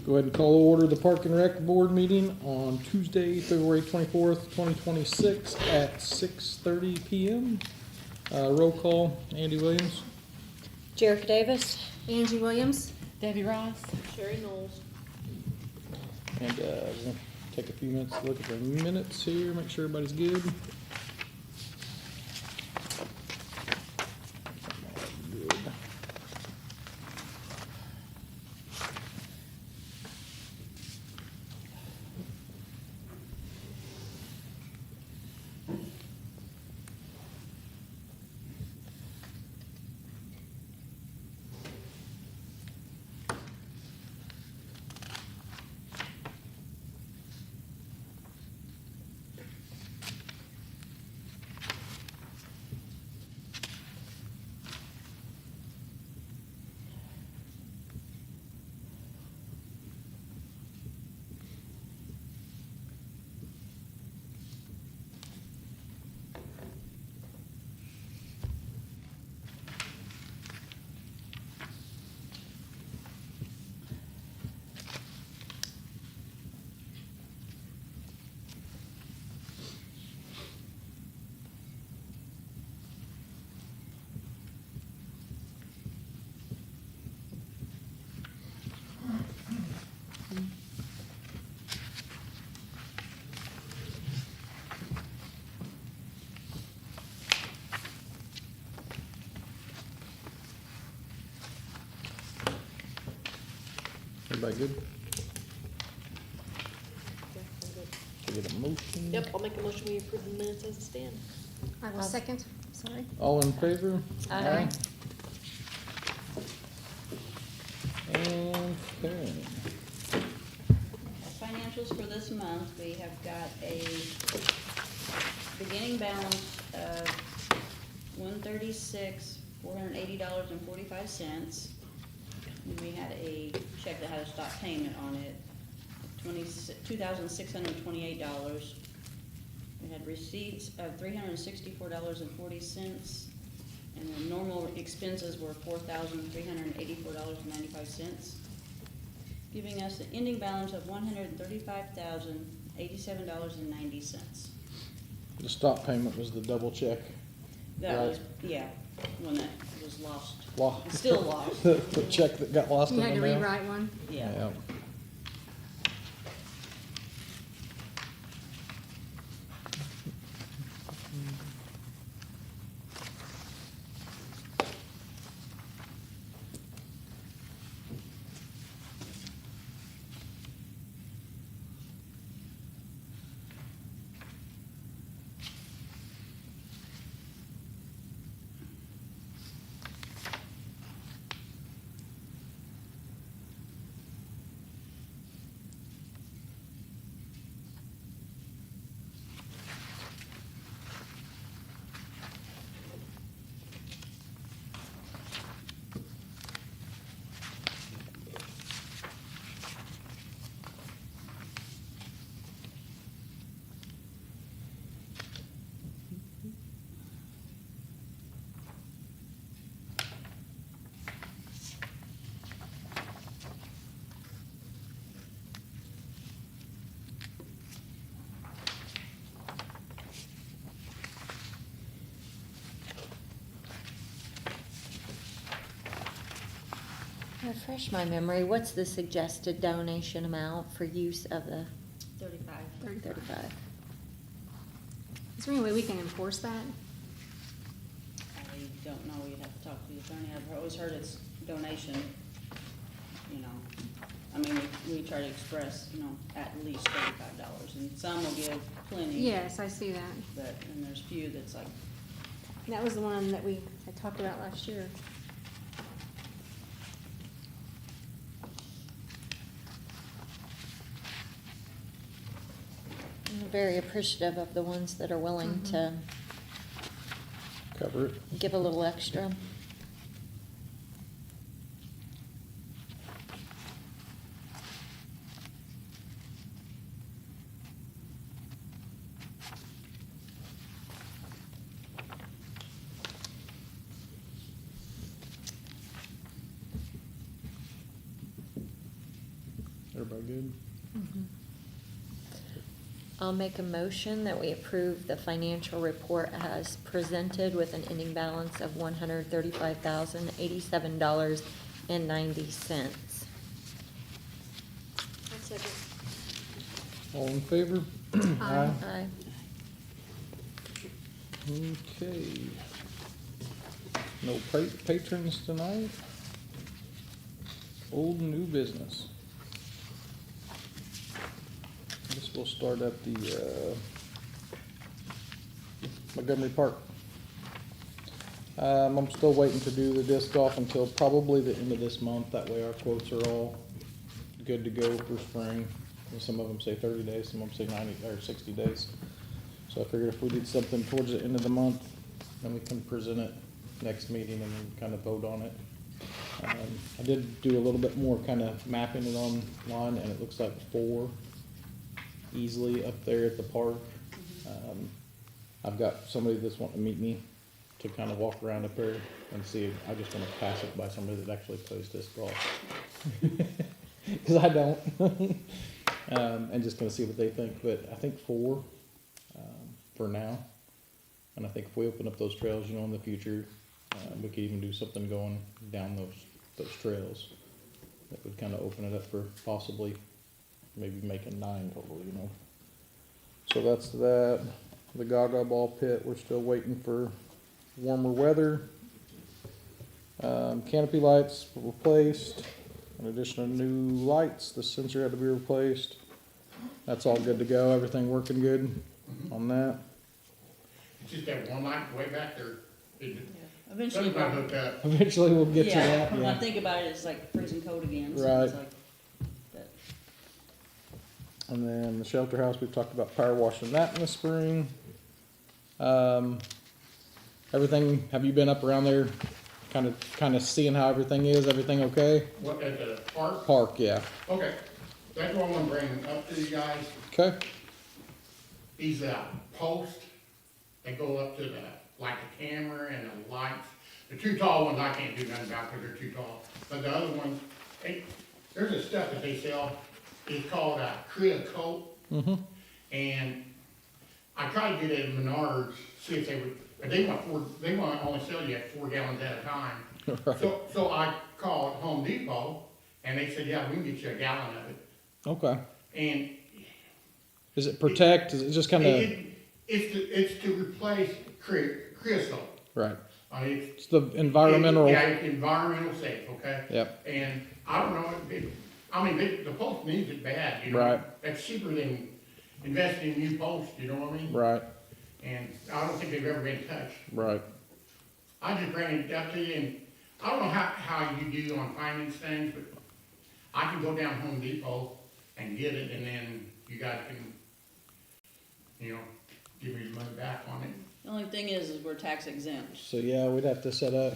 Go ahead and call to order the Park and Rec Board meeting on Tuesday, February 24th, 2026 at 6:30 p.m. Roll call, Andy Williams. Jerica Davis. Angie Williams. Debbie Ross. Sherry Knowles. And we'll take a few minutes to look at the minutes here, make sure everybody's good. Good. Everybody good? Can I get a motion? Yep, I'll make a motion we approve the minutes as it stand. I will second. Sorry. All in favor? Aye. Okay. Financials for this month, we have got a beginning balance of $136,480.45. And we had a check that had a stop payment on it, $2,628. We had receipts of $364.40, and the normal expenses were $4,384.95, giving us an ending balance of $135,087.90. The stop payment was the double check. That Right. was, yeah, one that was lost. Lost. Still lost. The check that got lost You in had the to mail. rewrite one. Yeah. Refresh my memory, what's the suggested donation amount for use of the 35. 35? Is there any way we can enforce that? I don't know, you'd have to talk to the attorney. I've always heard it's donation, you know. I mean, we try to express, you know, at least $35, and some will give plenty. Yes, I see that. But, and there's few that's like, That was the one that we had talked about last year. I'm very appreciative of the ones that are willing to Cover it. give a little extra. Everybody good? I'll make a motion that we approve the financial report as presented with an ending balance of $135,087.90. I second. All in favor? Aye. Aye. Okay. No patrons tonight. Old and new business. I guess we'll start at the, Montgomery Park. I'm still waiting to do the disc golf until probably the end of this month. That way our quotes are all good to go for spring. And some of them say 30 days, some of them say 90 or 60 days. So I figured if we did something towards the end of the month, then we can present it next meeting and kind of vote on it. I did do a little bit more kind of mapping it online, and it looks like 4 easily up there at the park. I've got somebody that's wanting to meet me to kind of walk around up there and see. I just want to pass it by somebody that actually plays disc golf. Because I don't. And just kind of see what they think. But I think 4 for now. And I think if we open up those trails, in the future, we could even do something going down those trails. That would kind of open it up for possibly maybe making 9 total, So that's that. The Gaga Ball pit, we're still waiting for warmer weather. Canopy lights were replaced. In addition to new lights, the sensor had to be replaced. That's all good to go. Everything working good on that. It's just that one light way back there, isn't it? Eventually, Something got hooked up. Eventually we'll get to yeah, that. when I Yeah. think about it, it's like freezing cold again, so Right. it's like, but, And then the shelter house, we've talked about power washing that in the spring. Everything, have you been up around there, kind of seeing how everything is? Everything okay? What, at the park? Park, yeah. Okay, that's what I want to bring up to you guys. Okay. These, posts that go up to like the camera and the lights. The 2 tall ones I can't do nothing about because they're too tall. But the other ones, there's a stuff that they sell, it's called, Crea Coat. Mm-hmm. And I tried to get it at Menards, see if they would, but they want to only sell you at 4 gallons at a time. Right. So I called Home Depot, and they said, yeah, we can get you a gallon of it. Okay. And Is it protect? Is it just kind of, it's to replace creosote. right. I mean, It's the environmental. Yeah, it's environmental safe, okay? Yep. And I don't know, the post needs it bad, Right. That's cheaper than investing in new posts, you know what I mean? Right. And I don't think they've ever been touched. Right. I just ran it up to you, and I don't know how you do on finance things, but I can go down Home Depot and get it, and then you guys can, give me the money back on it. the only thing is we're tax exempt, So yeah, we'd have to set up.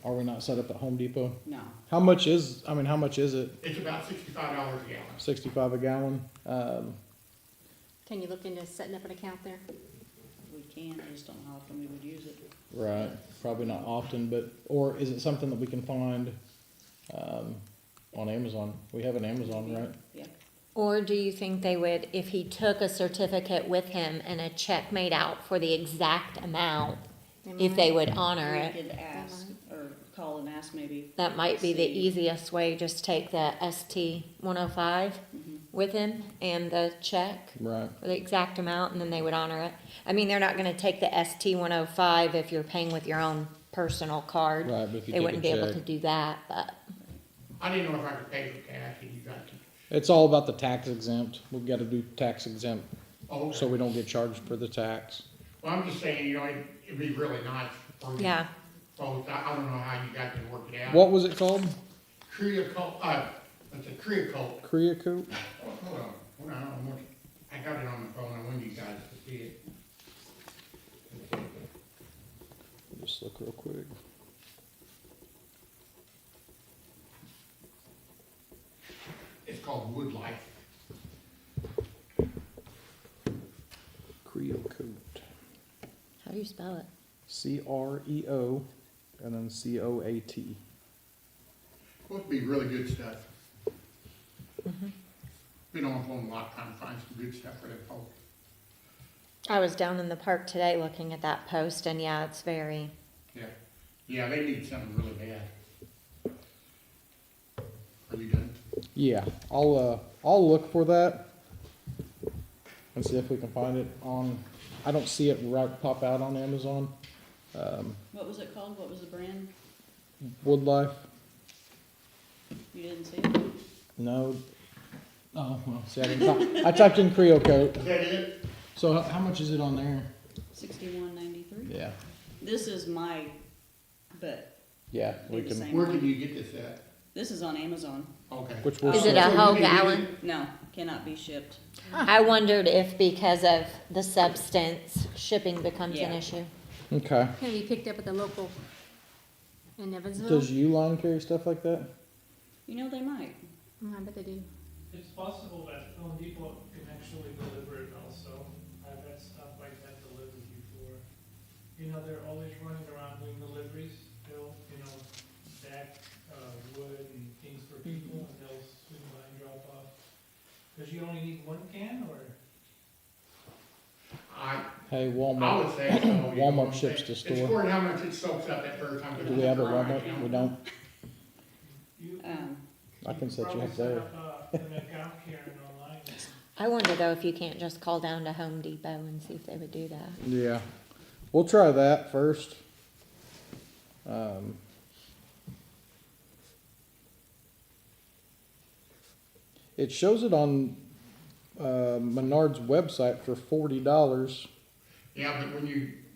Are we not set up at Home Depot? no. How much is it? It's about $65 a gallon. 65 a gallon. Can you look into setting up an account there? We can, I just don't know how often we would use it. Right. Probably not often, but or is it something that we can find on Amazon? We have an Amazon, right? Yeah, Or do you think they would, if he took a certificate with him and a check made out for the exact amount, if they would honor we it? could ask, or call and ask maybe. That might be the See. easiest way, just take the ST 105 Mhm. with him and the check Right. for the exact amount, and then they would honor it. I mean, they're not gonna take the ST 105 if you're paying with your own personal card. Right, but if you They take wouldn't a be able check. to do that, but, I didn't know if I could pay for cash, and you guys could. It's all about the tax exempt. We've got to do tax exempt Oh, so we don't get charged for the tax. well, I'm just saying, it'd be really nice for you. yeah. Both, I don't know how you guys can work it out. What was it called? Crea Coat, it's a Crea Coat. Korea Coop? Hold on, I got it on the phone, I want you guys to see it. Just look real quick. It's called Wood Life. Creo Coat. How do you spell it? CREO and then COAT. Supposed to be really good stuff. Been on the phone a lot trying to find some good stuff for that post. I was down in the park today looking at that post, and yeah, it's very, Yeah, yeah, they need something really bad. Are you done? Yeah, I'll look for that and see if we can find it on, I don't see it right pop out on Amazon. What was it called? What was the brand? Woodlife, You didn't see it? no. Oh, well, see, I typed in Creo coat. Is that it? So how much is it on there? 61.93. Yeah, This is my, but yeah, we Be the can, same. Where can you get this at? this is on Amazon. Okay. which we'll. is it a So you whole can use gallon? it- No, cannot be shipped. I wondered if because of the substance, shipping becomes an Yeah. issue. Okay. Can be picked up at the local in Evansville? Does Uline carry stuff like that? You know, they might. I bet they do. It's possible that Home Depot can actually deliver it also. I've had stuff like that delivered before. You know, they're always running around doing deliveries. They'll, stack, wood and things for people, and they'll swing by and drop off. Cause you only need one can, or? Hey, I Walmart, would say so. you Walmart know, ships to It's store. for how much it soaks up that first time. Do we have it at Walmart? We don't? You I can set you probably up there. an account here and online. I wonder though if you can't just call down to Home Depot and see if they would do that. Yeah, we'll try that first. It shows it on, Menard's website for $40. Yeah, but when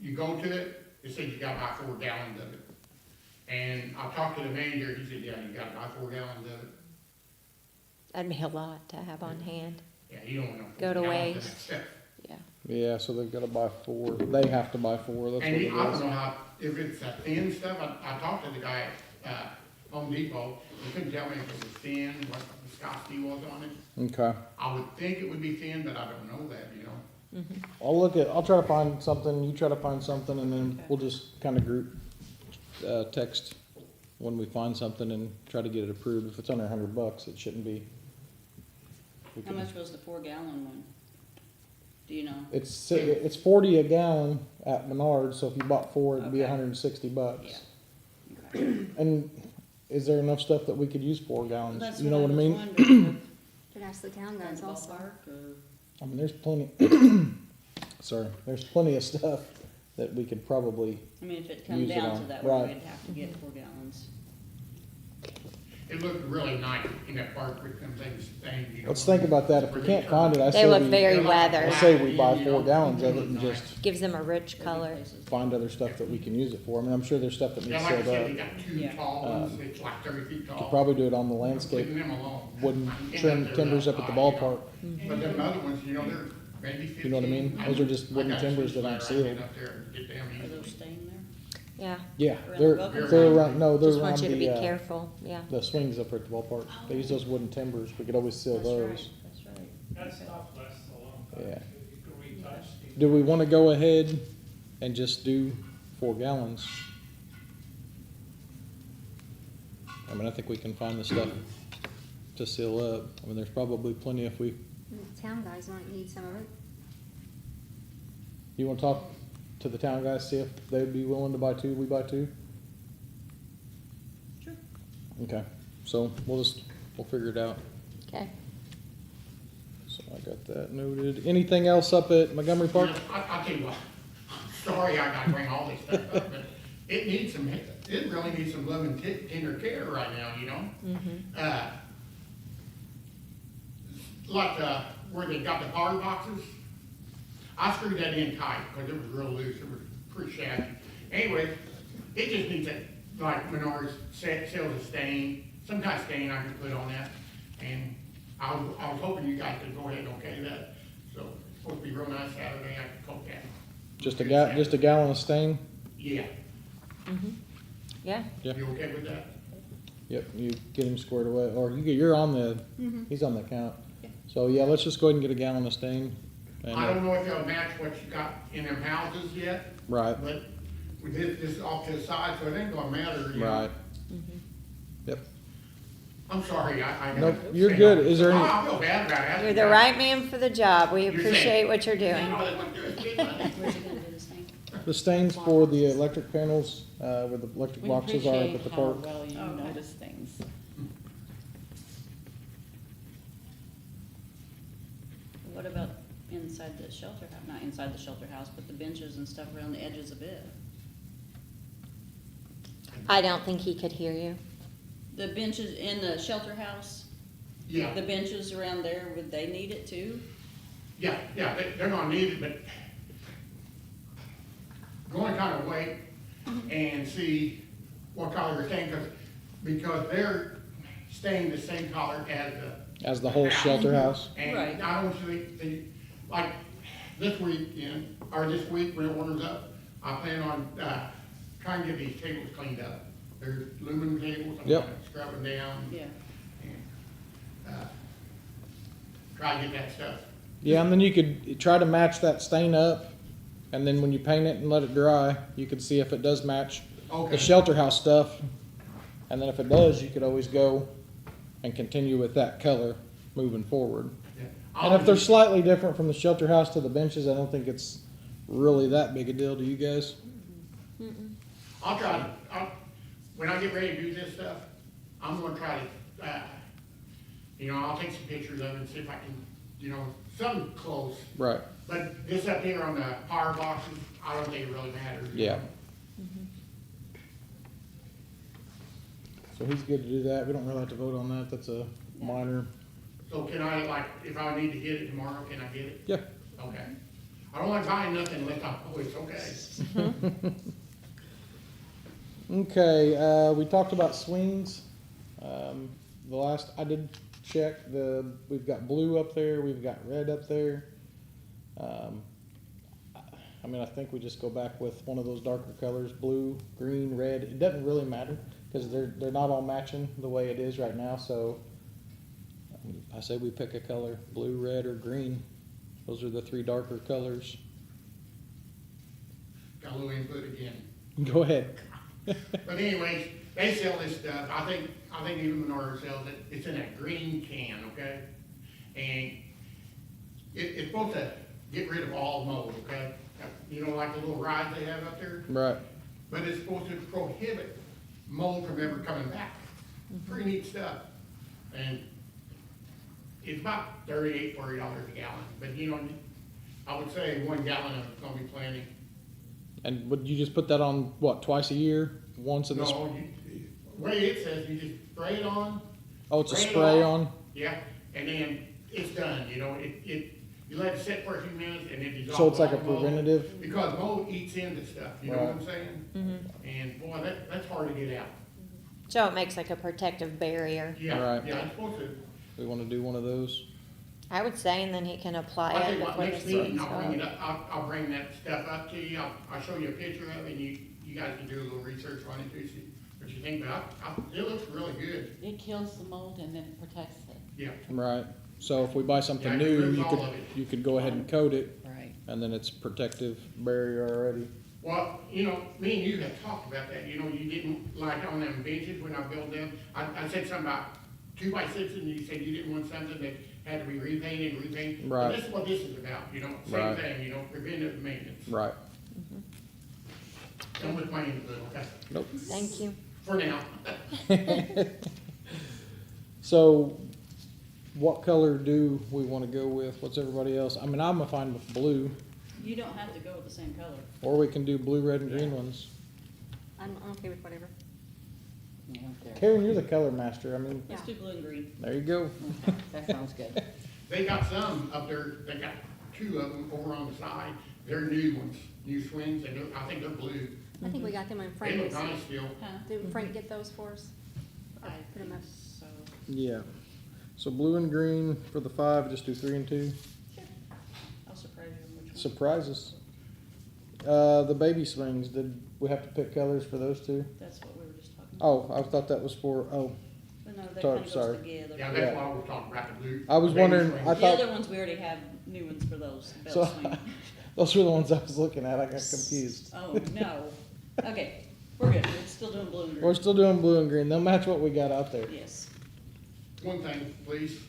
you go to it, it says you gotta buy 4 gallons of it. And I talked to the manager, he said, yeah, you gotta buy 4 gallons of it. That'd be a lot to have on hand. Yeah, you don't want no 4 Go to gallons of waste. that stuff. Yeah. Yeah, so they've gotta buy 4. They have to buy 4, that's what And it I don't is. know how, if it's a thin stuff, I talked to the guy at, Home Depot, he couldn't tell me if it was thin, what the viscosity was on it. Okay, I would think it would be thin, but I don't know that, I'll try to find something, you try to find something, and then Okay. we'll just kinda group, text when we find something and try to get it approved. If it's under $100, it shouldn't be. we How can- much was the 4-gallon one? Do you know? It's 40 a gallon at Menards, so if you bought 4, it'd be Okay. $160. Yeah. Okay. And is there enough stuff that we could use 4 gallons? That's You know what I was mean? wondering, Could ask the town if guys it's also. ballpark or- I mean, there's plenty, sorry, there's plenty of stuff that we could probably, I mean, if it comes Use it down on- to that, where right. we'd have to get 4 gallons. It looked really nice in that park with them things, let's think about that. If we can't find it, I They say look we, very They're like weathered. I say we buy 4 gallons of it and just Gives them a rich color. Places. find other stuff that we can use it for. I mean, I'm sure there's stuff that Yeah, needs like I sealed said, up. they got 2 Yeah. tall ones, it's like 30 feet tall. Could probably do it on the landscape, Leaving them alone. wooden And trim they're timbers not up at the high, you know. ballpark. But them other ones, they're maybe 15. You know what I mean? Those are just wooden I got timbers switch that aren't wire, I get sealed. up there and get them Are easy. those staying there? Yeah. Yeah, Around they're, the building? they're around, no, they're Just around want you to be the, careful. Yeah. the swings up at the ballpark. They use those wooden timbers. We could always seal That's those. right, that's right. That stuff lasts a long time. Yeah. If you can retouch things. Do we wanna go ahead and just do 4 gallons? I mean, I think we can find the stuff to seal up. I mean, there's probably plenty if we, The town guys might need some of it. you wanna talk to the town guys, see if they'd be willing to buy 2, we buy 2? Sure. Okay, so we'll figure it out. Okay. So I got that noted. Anything else up at Montgomery Park? I'll tell you what, I'm sorry I gotta bring all this stuff up, but it really needs some love and tender care right now, Like, where they got the power boxes, I screwed that in tight, cause it was real loose, it was pretty shabby. Anyway, it just needs a, like Menards sells a stain, some kind of stain I can put on that. And I was hoping you guys could go ahead and okay that, so, it's supposed to be real nice Saturday, I could coat that. Just a gallon of stain? Yeah, Yeah. Yeah. you okay with that? Yep, you get him squared away, or you're on the, he's on the count. So, yeah, let's just go ahead and get a gallon of stain. And, I don't know if they'll match what you got in them houses yet, right, but we did this off to the side, so it ain't gonna matter, you know. right. Yep, I'm sorry, I. Nope, you're good. Is there any- I feel bad about asking. You're the that. right man for the job. We You're saying- appreciate what you're doing. No, they wouldn't do it, big money. Where's he gonna do this thing? The stains for the electric panels, where the electric We boxes are up appreciate at the how park. well you Okay. notice things. What about inside the shelter house, not inside the shelter house, but the benches and stuff around the edges of it? I don't think he could hear you. The benches in the shelter house, Yeah, the benches around there, would they need it too? yeah, they're gonna need it, but going kind of wait and see what color they're staying, because they're staying the same color As the whole shelter house. And Right. I don't see, like, this weekend, or this week when it warms up, I plan on, trying to get these tables cleaned up. They're aluminum tables, I'm Yep. gonna scrub them down Yeah. and, try to get that stuff. Yeah, and then you could try to match that stain up, and then when you paint it and let it dry, you can see if it does match Okay. the shelter house stuff. And then if it does, you could always go and continue with that color moving forward. Yeah. And if they're slightly different from the shelter house to the benches, I don't think it's really that big a deal to you guys. I'll try to, when I get ready to do this stuff, I'm gonna try to, I'll take some pictures of it and see if I can, something close. Right. But this up here on the power boxes, I don't think it really matters. Yeah. So he's good to do that. We don't really have to vote on that. That's a minor. So can I, like, if I need to get it tomorrow, can I get it? Yeah. Okay. I don't like buying nothing unless I know it's okay. Okay, we talked about swings. The last, I did check, we've got blue up there, we've got red up there. I think we just go back with one of those darker colors, blue, green, red. It doesn't really matter, because they're not all matching the way it is right now, so I say we pick a color, blue, red, or green. Those are the three darker colors. Got a little input again. Go ahead. But anyways, they sell this stuff, I think even Menard sells it, it's in a green can, okay? And it's supposed to get rid of all mold, okay? Like the little rides they have up there, Right. but it's supposed to prohibit mold from ever coming back. Pretty neat stuff. And it's about $38, $40 a gallon, but I would say 1 gallon of it's gonna be plenty. And would you just put that on, what, twice a year? Once in the, No, the way it says, you just spray it on, oh, it's a spray it spray off. on? yeah, and then it's done, you let it sit for a few minutes and it dissolves. So it's like a all the mold. preventative? Because mold eats into stuff, you know what I'm Right. saying? And boy, that's hard to get out. So it makes like a protective barrier, Yeah, Right. yeah, it's supposed to. We wanna do one of those? I would say, and then he can apply I tell it you what, before the next meeting, swings I'll bring it go. up, I'll bring that stuff up to you, I'll show you a picture of it, and you guys can do a little research on it, too, see what you think, but it looks really good, It kills the mold and then protects it. yeah. Right. So if we buy something Yeah, it new, removes you all could, of it. you could go ahead and coat it, Right. and then it's protective barrier already. Well, me and you have talked about that, you didn't like on them benches when I built them, I said something about 2x6, and you said you didn't want something that had to be repainted. Right. And this is what this is about, same Right. thing, preventive maintenance. Right. Come with my input, okay, Nope. Thank you. for now. So what color do we wanna go with? What's everybody else? I'm fine with blue, You don't have to go with the same color. or we can do blue, red, and green ones. I'm okay with whatever. I don't care. Karen, you're the color master. Let's do blue and green. There you go. Okay, that sounds good. They got some up there, they got 2 of them over on the side, they're new ones, new swings, and I think they're blue. I think we got them when They Frank look was, nice still. Huh? did Frank get those for us? I Put 'em think up. so. Yeah. So blue and green for the 5, just do 3 and 2. Sure. I'll surprise you with which one. Surprises. The baby swings, did we have to pick colors for those 2? That's what we were just talking about. Oh, I thought that was for, But no, they sorry, kind of sorry. goes together. Yeah, Yeah. that's why we're talking about the blue. I was baby wondering, swings. I The thought- other ones, we already have new ones for those, belt So- swing. those were the ones I was looking at, I got confused. Oh, no. Okay, we're good. We're still doing blue and green. We're still doing blue and green, they'll match what we got out there. Yes. one thing, please.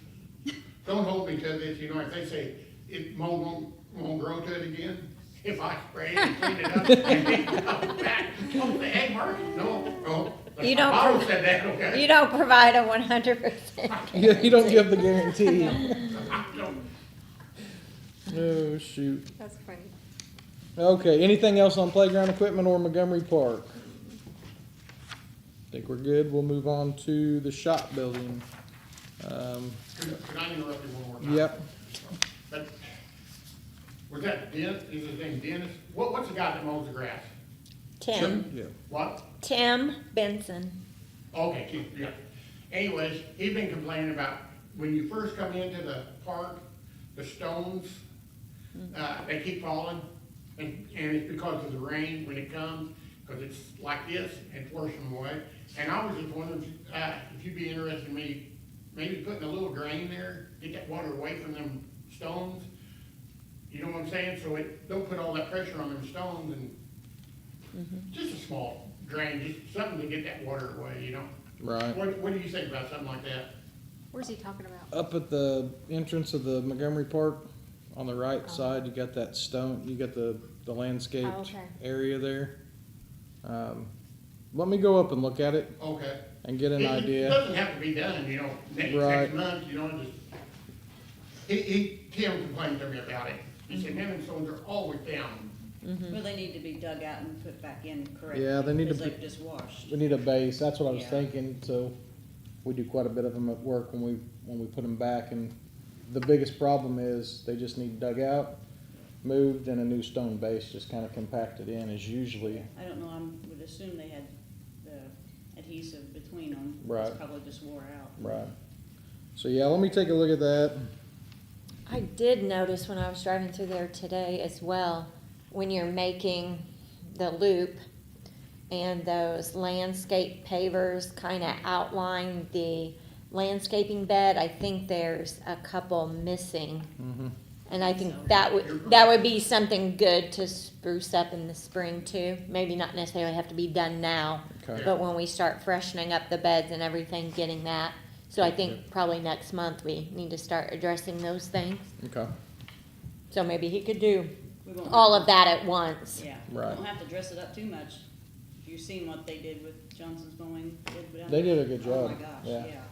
Don't hold me to this, you know, if they say it won't grow to it again, if I spray it and clean it up and it comes back, don't say, hey, Mark, no. You don't I always pro- said that, okay? You don't provide a 100%. You don't give the guarantee. I don't. Oh, shoot. That's funny. Okay, anything else on playground equipment or Montgomery Park? Think we're good. We'll move on to the shop building. Can I interrupt you one more time? Yep. But, was that Dennis, is his name Dennis? What's the guy that mows the grass? Tim. Yeah. What? Tim Benson. Okay, yeah. Anyways, he's been complaining about when you first come into the park, the stones, they keep falling. And it's because of the rain when it comes, because it's like this, and it's washing them away. And I was just wondering, if you'd be interested in me maybe putting a little drain there, get that water away from them stones. You know what I'm saying? So it don't put all that pressure on them stones, and just a small drain, just something to get that water away, you know? Right. What do you think about something like that? Where's he talking about? Up at the entrance of the Montgomery Park, on the right side, you got that stone, you got the landscaped Oh, okay. area there. Let me go up and look at it Okay. and get an It idea. doesn't have to be done, you know, next Right. month, you know, just, Tim complained to me about it. He said, them stones are always down. Well, they need to be dug out and put back in correctly. Yeah, they need to Because put- they've just washed. We need a base, that's what I was Yeah. thinking, so we do quite a bit of them at work when we put them back, and the biggest problem is they just need dug out, moved, and a new stone base just kinda compacted in is usually, I don't know, I would assume they had the adhesive between them. Right. It's probably just wore out. right. So yeah, let me take a look at that. I did notice when I was driving through there today as well, when you're making the loop and those landscape pavers kind of outline the landscaping bed, I think there's a couple missing. And I think that would be something good to spruce up in the spring too. Maybe not necessarily have to be done now, Okay. but when we start freshening up the beds and everything, getting that. So I think probably next month we need to start addressing those things. Okay, So maybe he could do We won't all have of that at once. Yeah, Right. don't have to dress it up too much. If you've seen what they did with Johnson's mowing. They did a good Oh job, my gosh, yeah. yeah.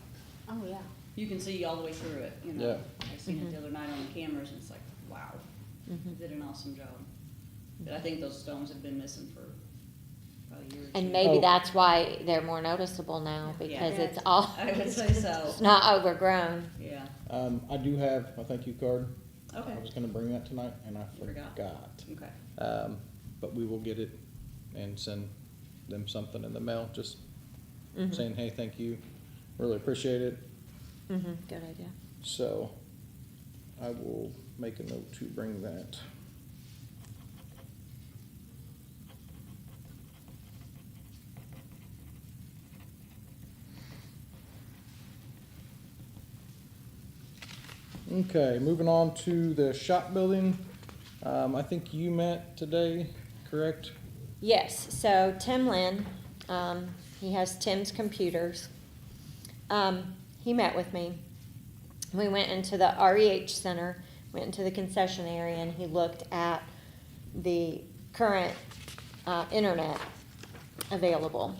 Oh, yeah. You can see all the way through it, you know. Yeah. I seen it the other night on the cameras, and it's like, wow, they did an awesome job. But I think those stones have been missing for about a year or two. And maybe Oh. that's why they're more noticeable now, because Yeah. it's all, I would say so, it's not overgrown. yeah. I do have a thank you card. Okay, I was gonna bring that tonight and I Forgot. forgot. okay. But we will get it and send them something in the mail, just saying, hey, thank you, really appreciate it. Good idea. So I will make a note to bring that. Okay, moving on to the shop building. I think you met today, correct? Yes, so Tim Lynn, he has Tim's computers. He met with me. We went into the REH Center, went into the concession area, and he looked at the current internet available.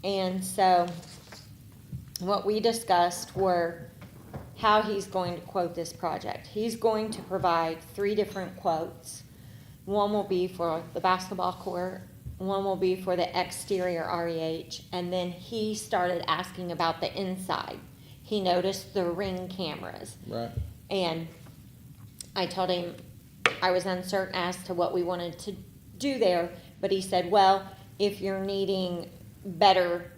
And so what we discussed were how he's going to quote this project. He's going to provide 3 different quotes. One will be for the basketball court, one will be for the exterior REH, and then he started asking about the inside. He noticed the Ring cameras. Right. And I told him I was uncertain as to what we wanted to do there, but he said, well, if you're needing better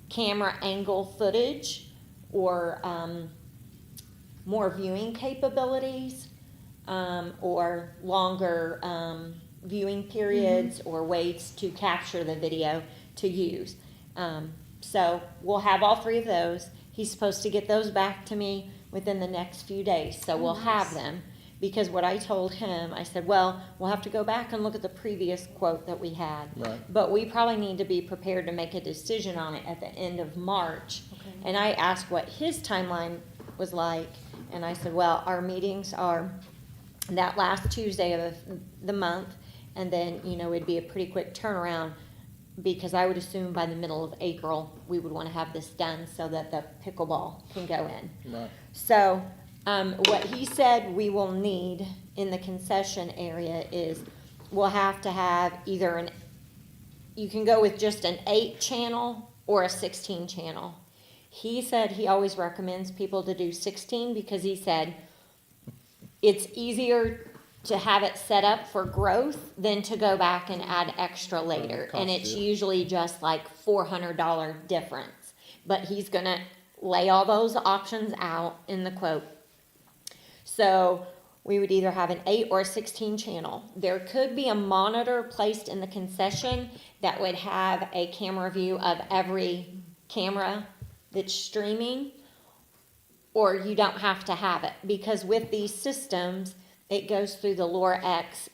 camera angle footage or more viewing capabilities, or longer viewing periods or ways to capture the video to use. So we'll have all 3 of those. He's supposed to get those back to me within the next few days, so we'll have them. Because what I told him, I said, well, we'll have to go back and look at the previous quote that we had. Right. But we probably need to be prepared to make a decision on it at the end of March. Okay. And I asked what his timeline was like, and I said, well, our meetings are that last Tuesday of the month, and then, it'd be a pretty quick turnaround, because I would assume by the middle of April, we would wanna have this done so that the pickleball can go in. Right. So, what he said we will need in the concession area is, we'll have to have either you can go with just an 8-channel or a 16-channel. He said he always recommends people to do 16 because he said it's easier to have it set up for growth than to go back and add extra later. And it's you. usually just like $400 difference. But he's gonna lay all those options out in the quote. So we would either have an 8 or a 16 channel. There could be a monitor placed in the concession that would have a camera view of every camera that's streaming, or you don't have to have it, because with these systems, it goes through the LoreX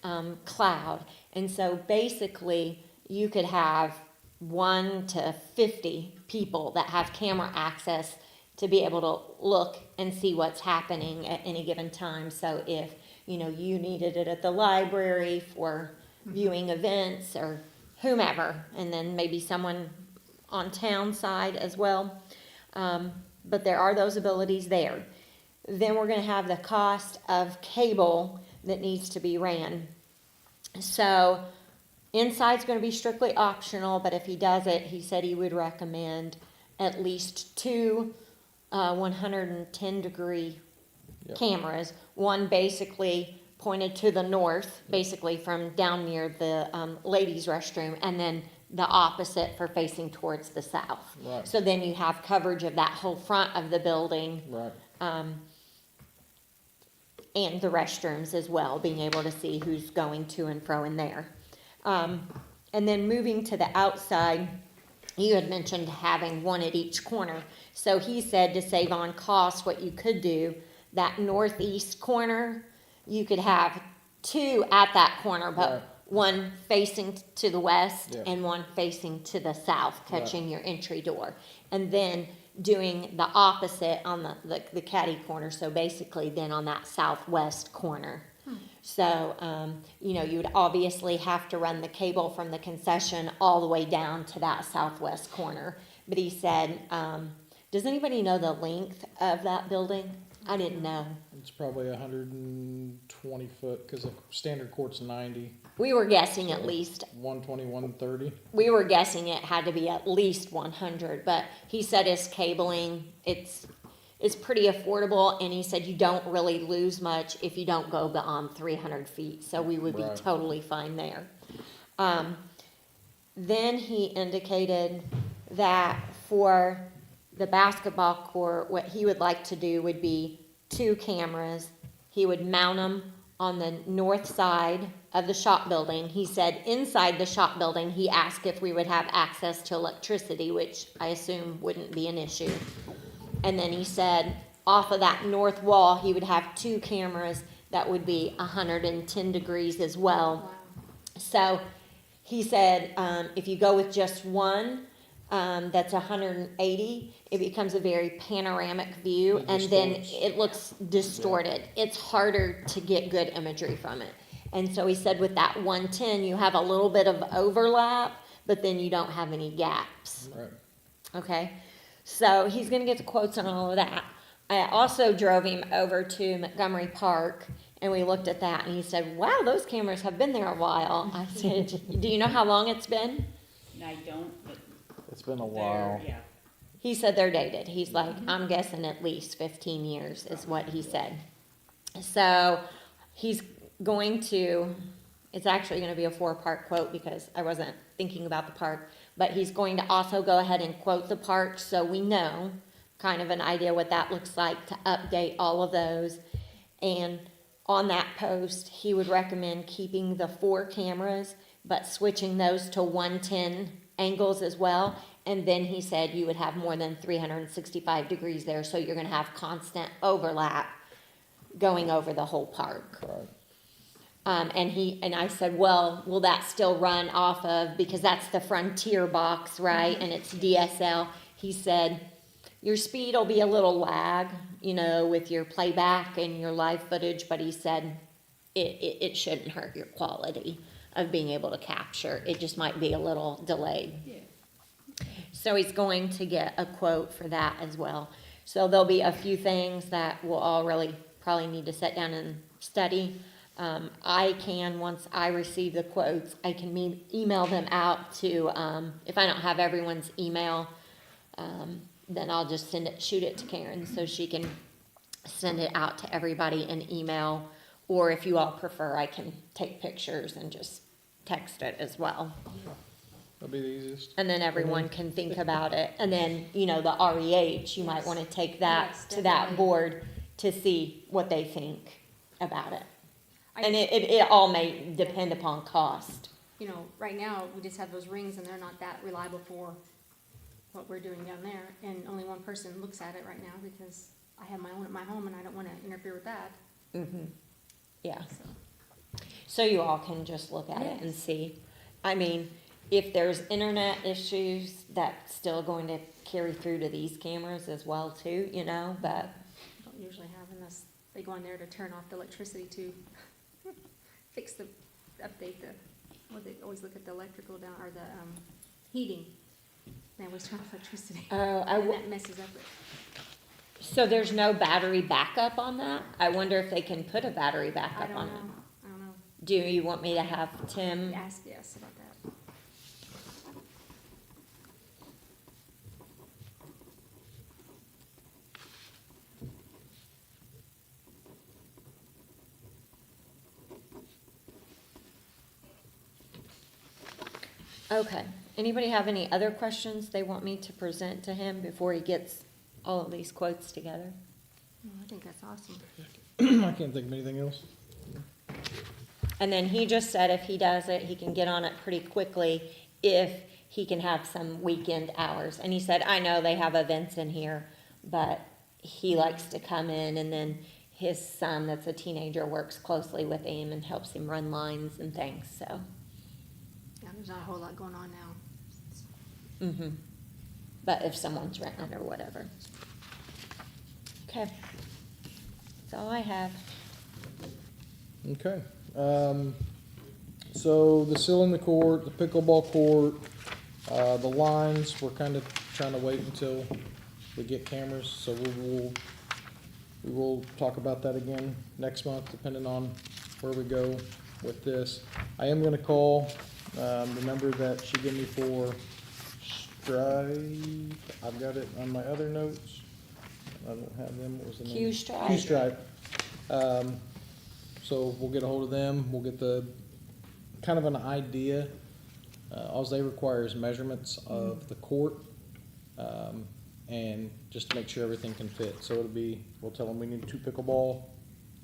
cloud. And so basically, you could have 1 to 50 people that have camera access to be able to look and see what's happening at any given time. So if, you needed it at the library for viewing events or whomever, and then maybe someone on town side as well. But there are those abilities there. Then we're gonna have the cost of cable that needs to be ran. So inside's gonna be strictly optional, but if he does it, he said he would recommend at least 2 110-degree Yep. cameras. One basically pointed to the north, basically from down near the ladies' restroom, and then the opposite for facing towards the south. Right. So then you have coverage of that whole front of the building, Right. and the restrooms as well, being able to see who's going to and fro in there. And then moving to the outside, you had mentioned having one at each corner. So he said to save on cost, what you could do, that northeast corner, you could have 2 at that corner, but Right. one facing to the west Yeah. and one facing to the south, catching Right. your entry door. And then doing the opposite on the caddy corner, so basically then on that southwest corner. So, you would obviously have to run the cable from the concession all the way down to that southwest corner. But he said, does anybody know the length of that building? I didn't know. It's probably 120 foot, cause the standard court's 90, We were guessing at least 120, 130. we were guessing it had to be at least 100, but he said his cabling, it's pretty affordable, and he said you don't really lose much if you don't go beyond 300 feet, so we would be Right. totally fine there. Then he indicated that for the basketball court, what he would like to do would be 2 cameras. He would mount them on the north side of the shop building. He said inside the shop building, he asked if we would have access to electricity, which I assume wouldn't be an issue. And then he said off of that north wall, he would have 2 cameras that would be 110 degrees as well. So he said, if you go with just one, that's 180, it becomes a very panoramic view, It and then distorts. it looks distorted. It's harder to get good imagery from it. And so he said with that 110, you have a little bit of overlap, but then you don't have any gaps. Right. Okay, so he's gonna get the quotes on all of that. I also drove him over to Montgomery Park, and we looked at that, and he said, wow, those cameras have been there a while. I said, do you know how long it's been? I don't, but It's been a they're, while. yeah. He said they're dated. He's like, I'm guessing at least 15 years is what he said. So he's going to, it's actually gonna be a 4-part quote because I wasn't thinking about the park, but he's going to also go ahead and quote the park so we know kind of an idea what that looks like to update all of those. And on that post, he would recommend keeping the 4 cameras, but switching those to 110 angles as well. And then he said you would have more than 365 degrees there, so you're gonna have constant overlap going over the whole park. Right. And I said, well, will that still run off of, because that's the Frontier box, right? And it's DSL. He said, your speed will be a little lag, you know, with your playback and your live footage, but he said it shouldn't hurt your quality of being able to capture. It just might be a little delayed. Yeah. So he's going to get a quote for that as well. So there'll be a few things that we'll all really probably need to sit down and study. I can, once I receive the quotes, I can email them out to, if I don't have everyone's email, then I'll just shoot it to Karen so she can send it out to everybody in email. Or if you all prefer, I can take pictures and just text it as well. That'd be the easiest. And then everyone can think about it. And then, you know, the REH, you might want to take that Yes, to that definitely. board to see what they think about it. I- And it all may depend upon cost. You know, right now, we just have those rings and they're not that reliable for what we're doing down there. And only one person looks at it right now because I have my own at my home and I don't want to interfere with that, Mm-hmm. Yeah. so. So you all can just look at it and Yes. see. I mean, if there's internet issues, that's still going to carry through to these cameras as well too, you know, but Don't usually have unless they go in there to turn off the electricity to fix the, update the, what they always look at the electrical down, or the, heating. They always turn off electricity. Oh, And that messes up it. so there's no battery backup on that? I wonder if they can put a battery I backup don't on know, it. I don't know. Do you want me to have Tim? Ask, yes, about that. Okay. Anybody have any other questions they want me to present to him before he gets all of these quotes together? No, I think that's awesome. I can't think of anything else. And then he just said if he does it, he can get on it pretty quickly if he can have some weekend hours. And he said, I know they have events in here, but he likes to come in, and then his son that's a teenager works closely with him and helps him run lines and things, so. Yeah, there's not a whole lot going on now. Mm-hmm. But if someone's renting or whatever. Okay. That's all I have. Okay. So the ceiling, the court, the pickleball court, the lines, we're kind of trying to wait until we get cameras, so we will talk about that again next month, depending on where we go with this. I am gonna call, the number that she gave me for Stripe. I've got it on my other notes. I don't have them. What was the name? Q-Stripe. Q-Stripe. So we'll get a hold of them. We'll get the, kind of an idea. All they require is measurements of the court, and just to make sure everything can fit. So it'll be, we'll tell them we need 2 pickleball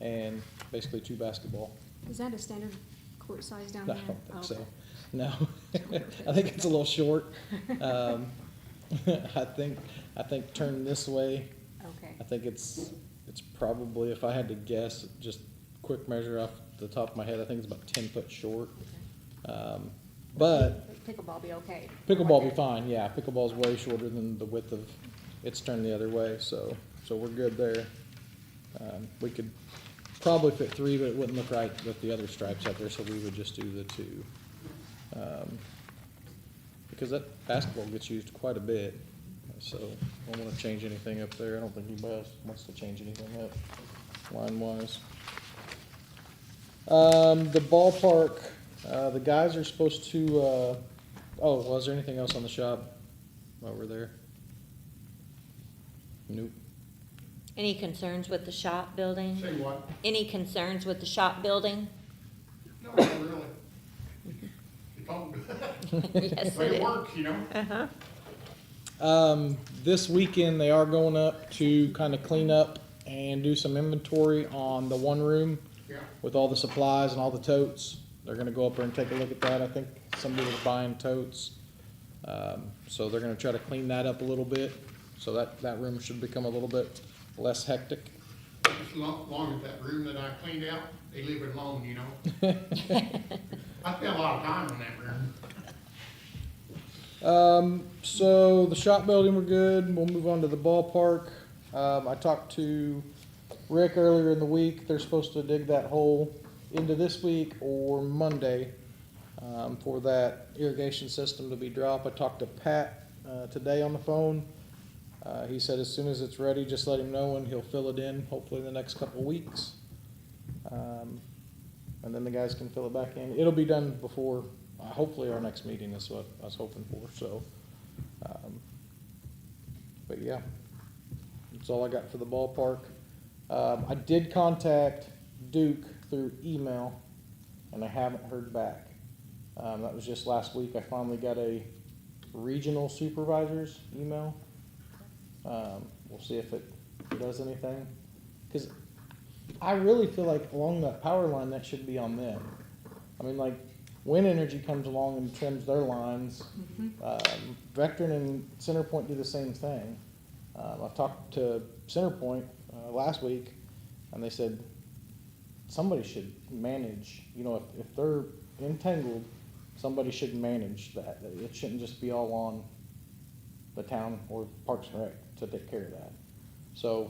and basically 2 basketball. Is that a standard court size down No, there? I don't think Oh, so. okay. No, I think it's a little short. I think turn this way, Okay. I think it's probably, if I had to guess, just quick measure off the top of my head, I think it's about 10 foot short. But Pickleball be okay? pickleball be fine, yeah, pickleball's way shorter than the width of, it's turned the other way, so we're good there. We could probably fit 3, but it wouldn't look right with the other stripes out there, so we would just do the 2. Because that basketball gets used quite a bit, so I don't wanna change anything up there. I don't think anybody else wants to change anything up line-wise. The ballpark, the guys are supposed to, was there anything else on the shop while we're there? Nope. Any concerns with the shop building? Say what? Any concerns with the shop building? No, not really. It's all good. Yes, But it it is. works, you know? Uh-huh. This weekend, they are going up to kind of clean up and do some inventory on the one room Yeah. with all the supplies and all the totes. They're gonna go up there and take a look at that. I think somebody was buying totes. So they're gonna try to clean that up a little bit, so that room should become a little bit less hectic. As long as that room that I cleaned out, they leave it alone, you know? I spent a lot of time in that room. So the shop building, we're good. We'll move on to the ballpark. I talked to Rick earlier in the week. They're supposed to dig that hole into this week or Monday, for that irrigation system to be dropped. I talked to Pat, today on the phone. He said as soon as it's ready, just let him know and he'll fill it in, hopefully in the next couple of weeks. And then the guys can fill it back in. It'll be done before, hopefully our next meeting is what I was hoping for, so. But yeah, that's all I got for the ballpark. I did contact Duke through email and I haven't heard back. That was just last week. I finally got a regional supervisor's email. We'll see if it does anything. Cause I really feel like along that power line, that should be on them. I mean, like, Wind Energy comes along and trims their lines. Vectren and Centerpoint do the same thing. I've talked to Centerpoint, last week, and they said somebody should manage, you know, if they're entangled, somebody should manage that. It shouldn't just be all on the town or Parks and Rec to take care of that. So,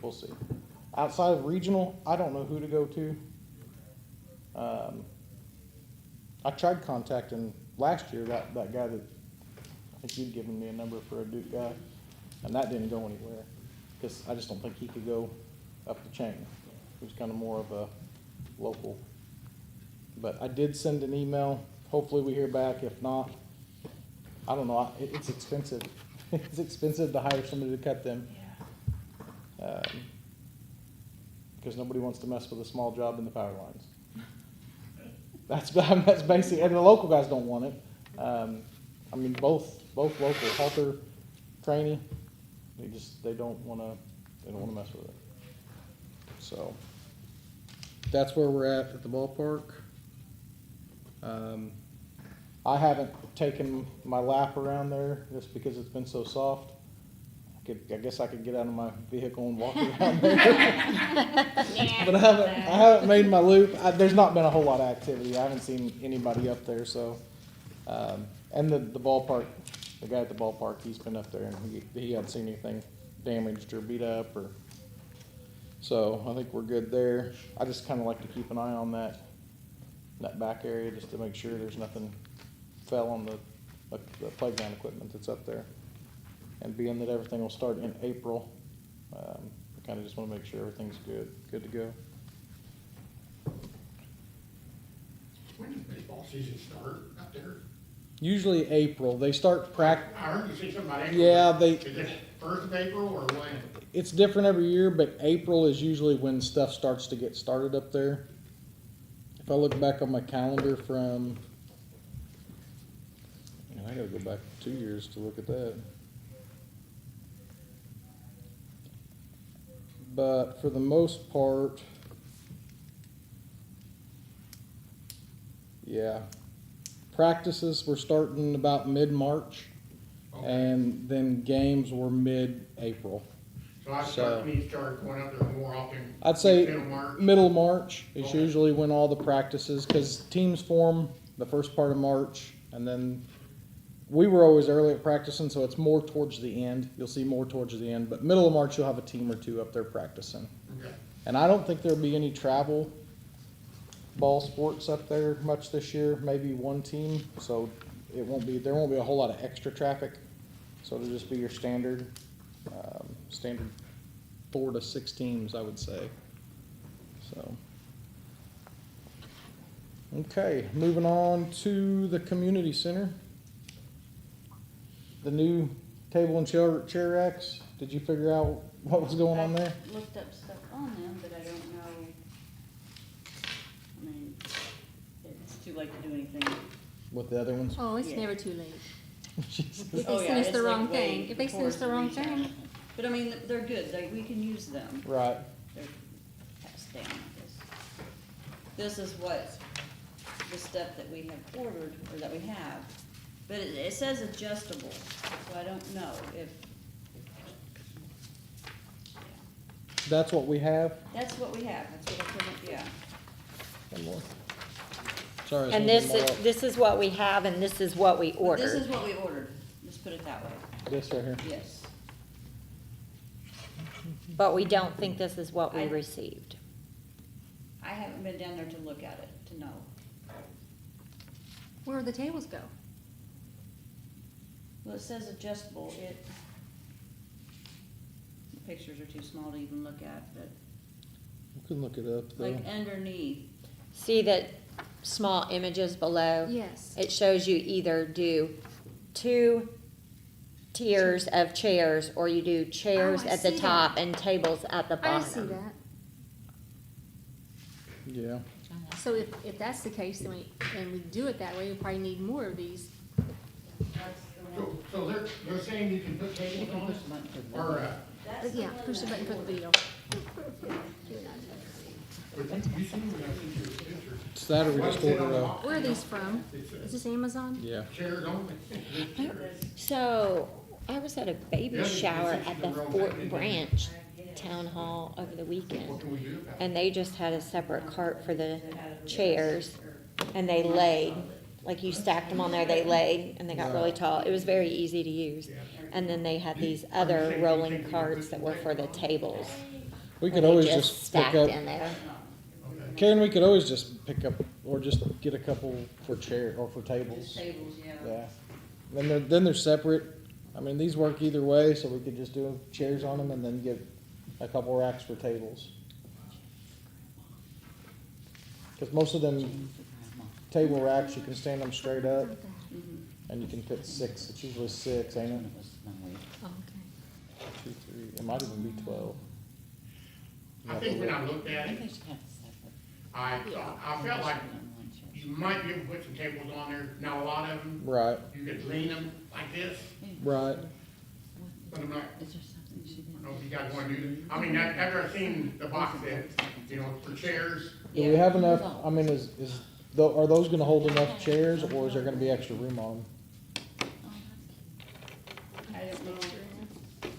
we'll see. Outside of regional, I don't know who to go to. I tried contacting last year that guy that, I think you'd given me a number for a Duke guy, and that didn't go anywhere. Cause I just don't think he could go up the chain. He was kinda more of a local. But I did send an email. Hopefully we hear back. If not, I don't know. It's expensive. It's expensive to hire somebody to cut them. Because nobody wants to mess with a small job in the power lines. That's basic, and the local guys don't want it. I mean, both local, Halter, Trainee, they don't wanna mess with it. So, that's where we're at the ballpark. I haven't taken my lap around there just because it's been so soft. I guess I could get out of my vehicle and walk around there. But I haven't made my loop. There's not been a whole lot of activity. I haven't seen anybody up there, so. And the ballpark, the guy at the ballpark, he's been up there and he hadn't seen anything damaged or beat up or. So I think we're good there. I just kinda like to keep an eye on that back area just to make sure there's nothing fell on the playground equipment that's up there. And being that everything will start in April, I kinda just wanna make sure everything's good to go. When does baseball season start up there? Usually April, they start I heard you say something about April. Yeah, Is it first of April or when? It's different every year, but April is usually when stuff starts to get started up there. If I look back on my calendar from, I gotta go back 2 years to look at that. But for the most part, yeah, practices were starting about mid-March, Okay. and then games were mid-April. So I need to start going up there more often. I'd say Middle March. middle of March is Okay. usually when all the practices, because teams form the first part of March, and then we were always early at practicing, so it's more towards the end. You'll see more towards the end, but middle of March you'll have a team or two up there practicing. Okay. And I don't think there'll be any travel ball sports up there much this year, maybe one team, so there won't be a whole lot of extra traffic. So it'll just be your standard 4 to 6 teams, I would say. So. Okay, moving on to the community center. The new table and chair racks, did you figure out what was going on there? I looked up stuff on them, but I don't know. I mean, it's too late to do anything. With the other ones? Oh, it's Yeah. never too late. Jesus. If Oh, they yeah, send us it's the like wrong way thing, if they send us towards the wrong reach out. thing. But I mean, they're good, we can use them. Right. They're passed down, I guess. This is what, the stuff that we have ordered, or that we have. But it says adjustable, so I don't know if, That's what we have? that's what we have, that's what I couldn't, yeah. One more. Sorry. I was And holding them all up. this is what we have and this is what we But this is ordered. what we ordered, let's put it that way, This right here. yes. But we don't think this is what we I- received. I haven't been down there to look at it, to know. Where'd the tables go? Well, it says adjustable, the pictures are too small to even look at, but We can look it up though. like underneath, See the small images below? Yes. It shows you either do 2 tiers of chairs or you do chairs Oh, I at the see top that. and tables at the I bottom. see that. Yeah. So if that's the case, then and we do it that way, we probably need more of these. So they're saying you can put You tables can on push it, the button for the. or, But yeah, push the button for the video. but you seen when I sent you a picture, It's that or we just ordered a, Where are these from? Is this Amazon? yeah. chairs only. So, I was at a baby Yeah, shower it's at the the real Fort thing. Branch Town Hall over the What weekend. can we do about it? And they just had a separate cart for the chairs and they laid, like you stacked them on there, they laid and they got really tall. It was very easy to use. And then they had these other rolling carts that were for the tables. We where could they always just pick stacked up, in there. Karen, we could always just pick up, or just get a couple for chair, or for tables. tables, yeah. Yeah. Then they're separate. I mean, these work either way, so we could just do chairs on them and then get a couple racks for tables. Cause most of them table racks, you can stand them straight up Mhm. and you can fit 6. It's usually 6, ain't it? Oh, okay. 2, 3, it might even be 12. I think when I looked at I it, think she has a separate. I felt like you might be able to put some tables on there. Now, a lot of them, Right, you could lean them like this, right. but I'm not, Is there something she I didn't? don't know if you guys wanna do that. I mean, after I've seen the box that, you know, for chairs, Do we have enough, I mean, are those gonna hold enough chairs, or is there gonna be extra room on them? I don't know.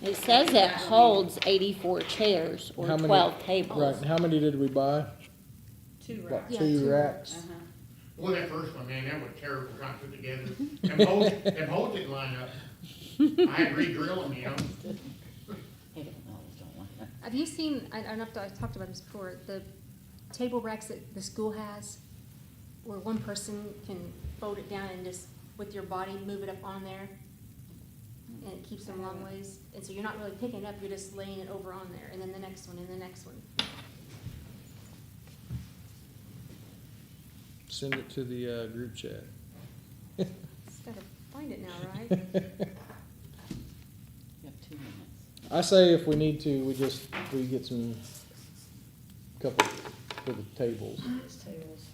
It says it holds 84 chairs or How many- 12 Right, tables. and how many did we buy? 2 About racks. Yeah, 2 2 racks? Uh-huh. well, that first one, man, that was terrible trying to put together. Them holes didn't line up. I had to re-drill them, you know? Hey, no, don't want that. Have you seen, I don't know if I've talked about this before, the table racks that the school has, where one person can fold it down and just, with your body, move it up on there, and it keeps them long ways, and so you're not really picking it up, you're just laying it over on there, and then the next one, and the next one. Send it to the, group chat. Just gotta find it now, right? You have 2 minutes. I say if we need to, we get some, couple for the tables. It's tables.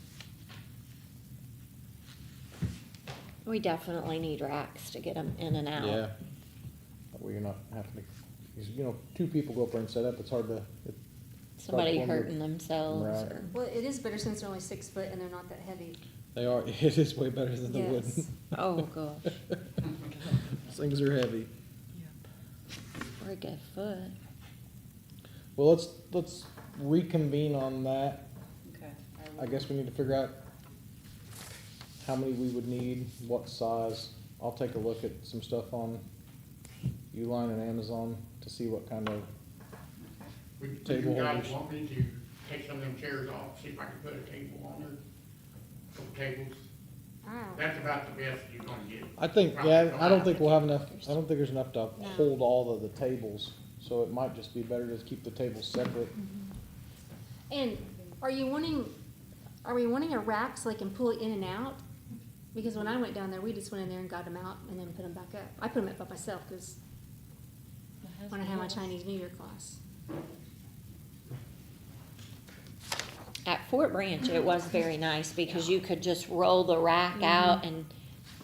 We definitely need racks to get them in and out. Yeah. That way you're not having to, 'cause, you know, 2 people go up there and set up, it's hard to, Somebody Like one would- hurting themselves Right. or. Well, it is better since they're only 6 foot and they're not that heavy. they are, it is way better than the wooden. Yes. Oh, gosh. Those things are heavy. Break a foot. Well, let's reconvene on that. Okay. I guess we need to figure out how many we would need, what size. I'll take a look at some stuff on Uline and Amazon to see what kind of, Would you Table guys holders. want me to take some of them chairs off, see if I can put a table on there? Couple tables, Wow. that's about the best you're gonna get. I think, yeah, I don't think we'll have enough, I don't think there's enough to No. hold all of the tables. So it might just be better to keep the tables separate. And are we wanting a rack so they can pull it in and out? Because when I went down there, we just went in there and got them out and then put them back up. I put them up by myself because when I had my Chinese New Year class. At Fort Branch, it was very nice because you could just roll the rack out and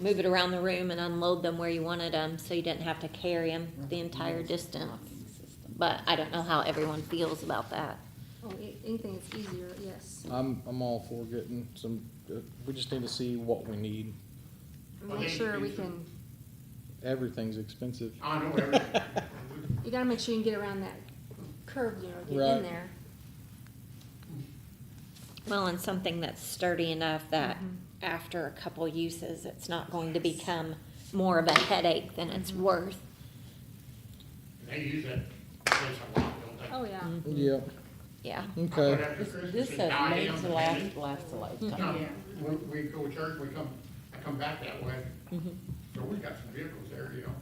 move it around the room and unload them where you wanted them, so you didn't have to carry them the entire distance. Locking system. But I don't know how everyone feels about that. Oh, anything that's easier, yes. I'm all for getting some, we just need to see what we need. Make sure we can, Everything's expensive. I know everything. you gotta make sure you can get around that curve, you know, get Right. in there. Well, and something that's sturdy enough that after a couple uses, it's not going to become more of a headache than it's worth. They use that place a lot, don't they? Oh, yeah. Yeah, Yeah. I put okay. after Christmas This at says 9 made a.m. to and last, it- last a lifetime. Come, Yeah. we go to church, I come back that way, Mhm. so we got some vehicles there, you know.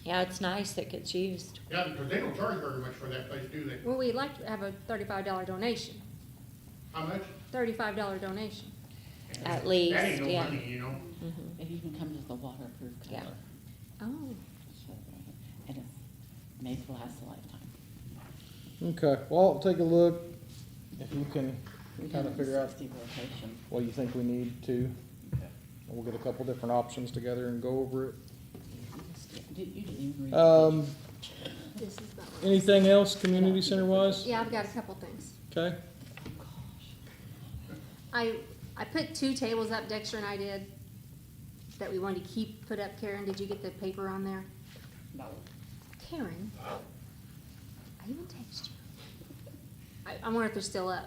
Yeah, it's nice it gets used. Yeah, because they don't charge very much for that place, do they? Well, we'd like to have a $35 donation, How much? $35 donation. At least, That ain't no yeah. money, you know? Mhm. It even comes with a waterproof Yeah. cover. Oh. So, and it's made to last a lifetime. Okay, well, I'll take a look. If you can We kind of have a figure out 60 rotation. what you think we need to, Okay. we'll get a couple different options together and go over it. You didn't even read. the Um, This is about. anything else, community center wise? Yeah, I've got a couple things. Okay, page. Oh, gosh. I put 2 tables up, Dexter and I did, that we wanted to keep put up. Karen, did you get the paper on there? No. Karen, I even text you. I wonder if they're still up.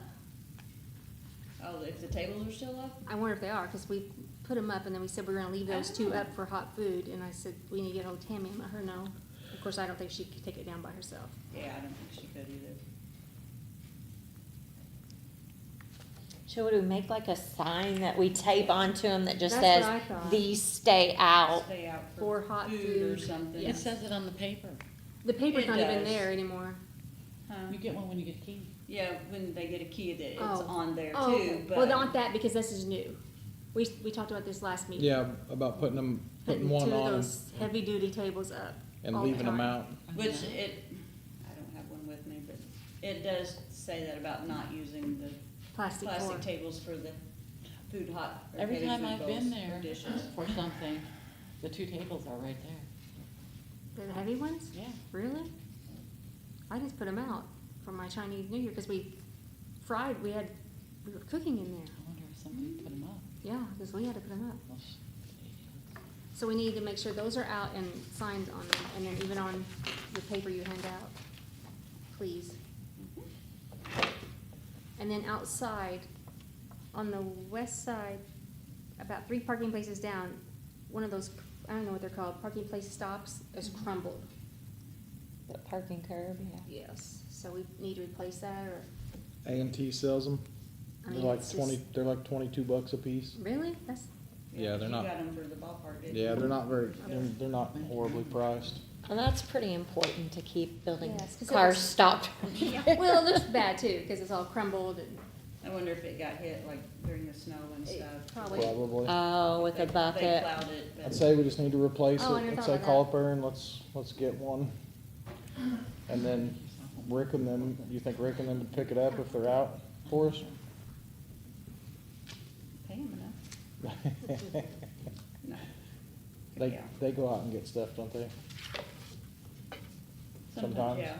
Oh, if the tables are still up? I wonder if they are, because we put them up and then we said we were gonna leave those 2 up for hot food, and I said, we need to get hold of Tammy and let her know. Of course, I don't think she could take it down by herself. Yeah, I don't think she could either. So would we make like a sign that we tape onto them that just That's says, what I thought. these stay out? Stay out For hot or food. something. It says it on the paper. The paper's It not even does. there anymore. Huh? You get one when you get a key. Yeah, when they get a key that it's Oh. on there Oh, okay. too, but. Well, not that, because this is new. We talked about this last meeting. yeah, about putting Putting 2 one of on those heavy-duty tables up. and all the leaving them time. out. Which it, I don't have one with me, but it does say that about not using the Plastic plastic floor. tables for the food hot. or Every heavy time food I've bowls been or there Dishes. for something, the 2 tables are right there. The heavy ones? Yeah. Really? I just put them out for my Chinese New Year, because we were cooking in there. I wonder if somebody put them up. Yeah, because we had to put them up. Well, So we need to make sure those are out and signs on them, and then even on the paper you hand out, please. And then outside, on the west side, about 3 parking places down, one of those, I don't know what they're called, parking place stops is crumbled. The parking curb, yeah. Yes, so we need to replace that, or, A&T sells them. I They're mean, like it's 20, just, they're like $22 a piece. really? That's, Yeah, they're not- You got them for the ballpark, didn't you? Yeah, they're not very, they're not horribly priced. And that's pretty important to keep building Yes, 'cause it cars was- stopped. well, it looks bad too, because it's all crumbled and I wonder if it got hit like during the snow and it stuff. probably. Probably. Oh, with They- a They bucket. plowed it, but. I'd say we just need to replace it. Oh, I never Let's thought say about call that. up there and let's get one. And then Rick and them, you think Rick and them would pick it up if they're out for us? Pay him enough. No. They, Yeah. they go out and get stuff, don't they? Sometimes. Yeah.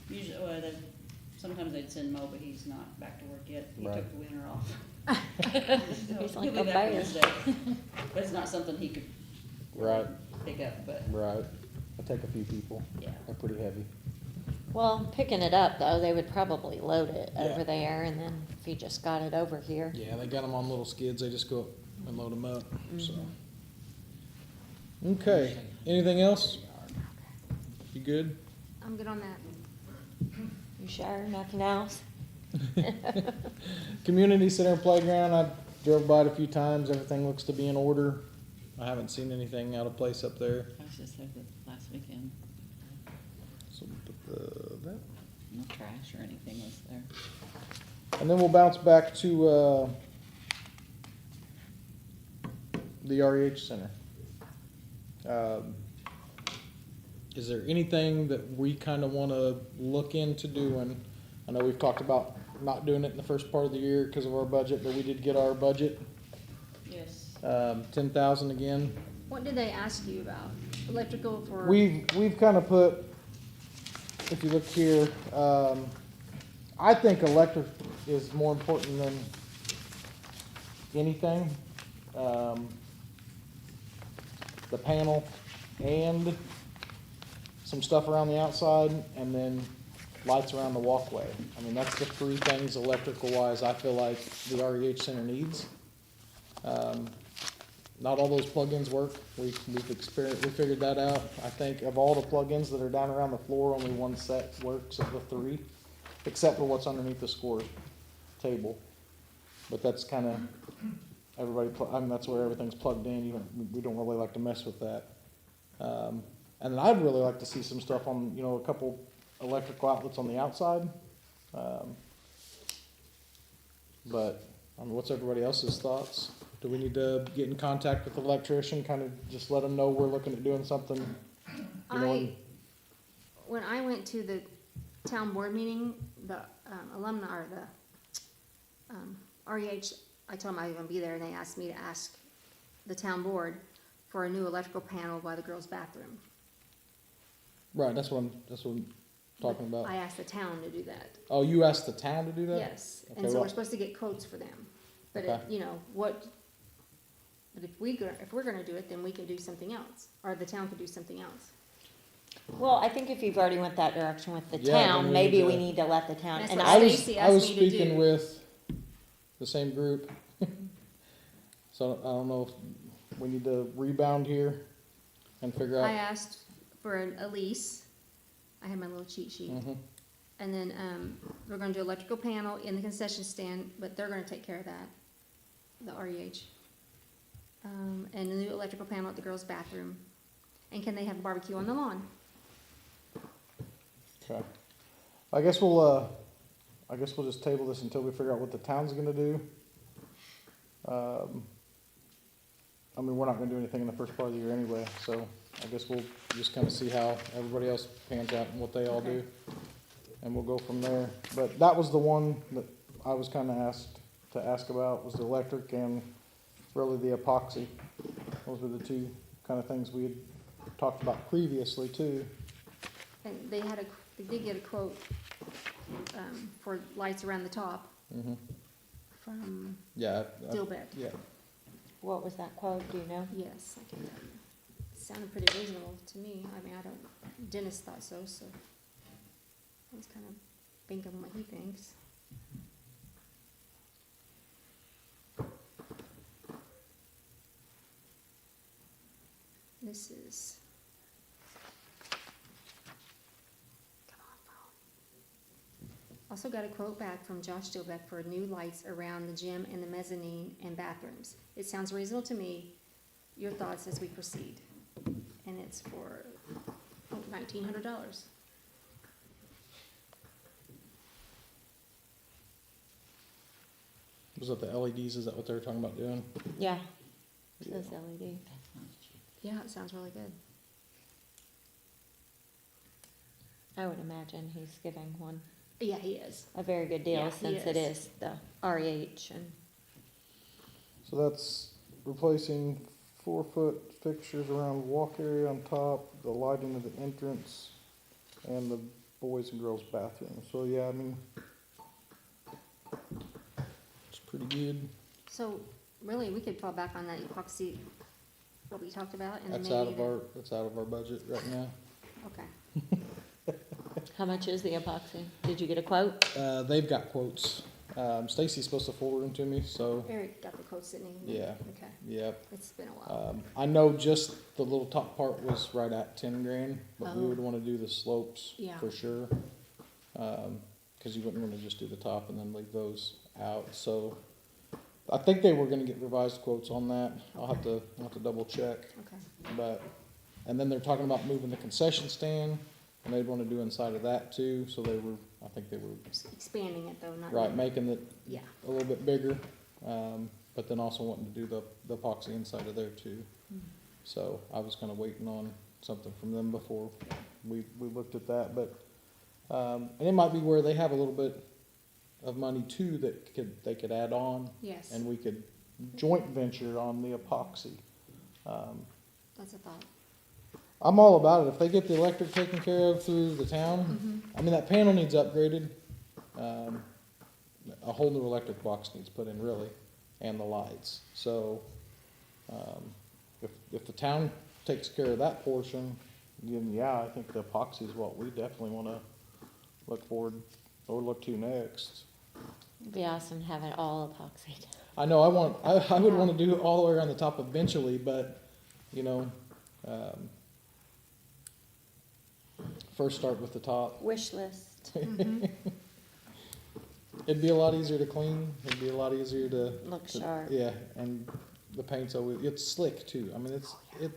Usually, well, sometimes they'd send Mo, but he's not back to work yet. He Right. took the winter off. He's So like he'll a be back bear. Wednesday. But it's not something he could Right, pick up, but, right. I take a few people. yeah. They're pretty heavy. Well, picking it up though, they would probably load it Yeah. over there, and then if you just got it over here. Yeah, they got them on little skids. They just go up and load them up, so. Mhm. Okay, anything else? You good? I'm good on that. You sure, nothing else? Community center playground, I drove by it a few times, everything looks to be in order. I haven't seen anything out of place up there. I was just there the last weekend. So, that, No trash or anything was there. and then we'll bounce back to, the REH center. Is there anything that we kinda wanna look into doing? I know we've talked about not doing it in the first part of the year because of our budget, but we did get our budget, Yes. 10,000 again. What did they ask you about? Electrical for? We've kind of put, if you look here, I think electric is more important than anything. The panel and some stuff around the outside, and then lights around the walkway. I mean, that's the 3 things electrical wise I feel like the REH center needs. Not all those plugins work. We've experienced, we figured that out. I think of all the plugins that are down around the floor, only one set works of the three, except for what's underneath the score table. But that's kinda, I mean, that's where everything's plugged in. We don't really like to mess with that. And then I'd really like to see some stuff on, you know, a couple electrical outlets on the outside. But, I mean, what's everybody else's thoughts? Do we need to get in contact with the electrician, kind of just let them know we're looking at doing something? You know, When I went to the town board meeting, the alumni, or the REH, I told them I was gonna be there, and they asked me to ask the town board for a new electrical panel by the girls' bathroom. right, that's what I'm talking about. I asked the town to do that. Oh, you asked the town to do that? Yes, Okay, and so well- we're supposed to get quotes for them. But Okay. you know, but if we're gonna do it, then we can do something else, or the town can do something else. Well, I think if you've already went that direction with the Yeah, then town, we maybe need to- we need to let the town, That's and what I was, Stacy I was asked me to speaking do. with the same group. So I don't know if we need to rebound here and figure I out. asked for a lease. I had my little cheat sheet. Mhm. And then, we're gonna do electrical panel in the concession stand, but they're gonna take care of that, the REH. And a new electrical panel at the girls' bathroom. And can they have barbecue on the lawn? Okay. I guess we'll just table this until we figure out what the town's gonna do. I mean, we're not gonna do anything in the first part of the year anyway, so I guess we'll just kinda see how everybody else pans out and what they all do. And we'll go from there. But that was the one that I was kinda asked to ask about, was the electric and really the epoxy. Those were the two kinda things we had talked about previously too. And they did get a quote, for lights around the top Mm-hmm. from Yeah. Dilbeck. Yeah. what was that quote, do you know? Yes, I can tell you. Sounded pretty reasonable to me. I mean, Dennis thought so. I was kind of thinking what he thinks. This is. Come on, phone. Also got a quote back from Josh Dilbeck for new lights around the gym and the mezzanine and bathrooms. It sounds reasonable to me. Your thoughts as we proceed. And it's for $1,900. Was that the LEDs? Is that what they were talking about doing? Yeah, it says LED. Yeah, it sounds really good. I would imagine he's giving one Yeah, he is. a very good Yeah, deal he since it is. is the REH and, So that's replacing 4-foot fixtures around the walk area on top, the lighting of the entrance, and the boys and girls bathroom. So yeah, I mean, it's pretty good. So really, we could fall back on that epoxy, what we talked about, and then That's maybe out of our budget right now. Okay. how much is the epoxy? Did you get a quote? They've got quotes. Stacy's supposed to forward them to me, so Eric got the quote sitting here. Yeah. Okay. yeah. It's been a while. I know just the little top part was right at 10 grand, but we Oh. would wanna do the slopes Yeah. for sure. Cause you wouldn't wanna just do the top and then leave those out, so. I think they were gonna get revised quotes on that. I'll have to double check, Okay. but, and then they're talking about moving the concession stand, and they'd wanna do inside of that too, so I think they were, Expanding it though, not. right, making it Yeah. a little bit bigger, but then also wanting to do the epoxy inside of there too. So I was kinda waiting on something from them before we looked at that, but, and it might be where they have a little bit of money too that they could add on, Yes. and we could joint venture on the epoxy. That's a thought. I'm all about it. If they get the electric taken care of through the town, I mean, that panel needs upgraded. A whole new electric box needs put in really, and the lights. So, if the town takes care of that portion, then yeah, I think the epoxy is what we definitely wanna look forward, or look to next. It'd be awesome to have it all epoxied. I know, I would wanna do it all the way around the top eventually, but, you know, first start with the top. Wish list. It'd be a lot easier to clean, it'd be a lot easier to. Look to- sharp. Yeah, and the paint's always, it's slick too, I mean,